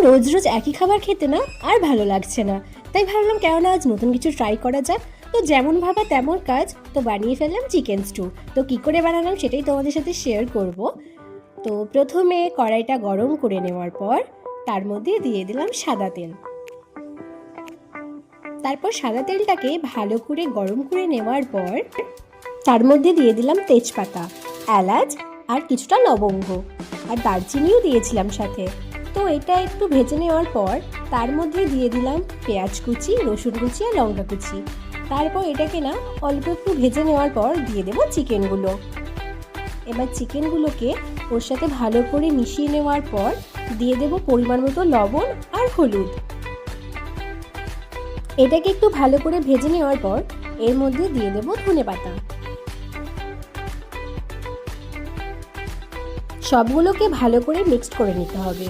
রোজ রোজ একই খাবার খেতে না আর ভালো লাগছে না, তাই ভাবলাম কেননা আজ নতুন কিছু ট্রাই করা যাক। তো যেমন ভাবা তেমন কাজ, তো বানিয়ে ফেললাম চিকেন স্টু। তো কী করে বানালাম সেটাই তোমাদের সাথে শেয়ার করব। তো প্রথমে কড়াইটা গরম করে নেওয়ার পর তার মধ্যে দিয়ে দিলাম সাদা তেল। তারপর সাদা তেলটাকে ভালো করে গরম করে নেওয়ার পর তার মধ্যে দিয়ে দিলাম তেজপাতা, এলাচ আর কিছুটা লবঙ্গ, আর দারচিনিও দিয়েছিলাম সাথে। তো এটা একটু ভেজে নেওয়ার পর তার মধ্যে দিয়ে দিলাম পেঁয়াজ কুচি, রসুন কুচি আর লঙ্কা কুচি। তারপর এটাকে না অল্প একটু ভেজে নেওয়ার পর দিয়ে দেবো চিকেনগুলো। এবার চিকেনগুলোকে ওর সাথে ভালো করে মিশিয়ে নেওয়ার পর দিয়ে দেবো পরিমাণ মতো লবণ আর হলুদ। এটাকে একটু ভালো করে ভেজে নেওয়ার পর এর মধ্যে দিয়ে দেবো ধনেপাতা। সবগুলোকে ভালো করে মিক্সড করে নিতে হবে।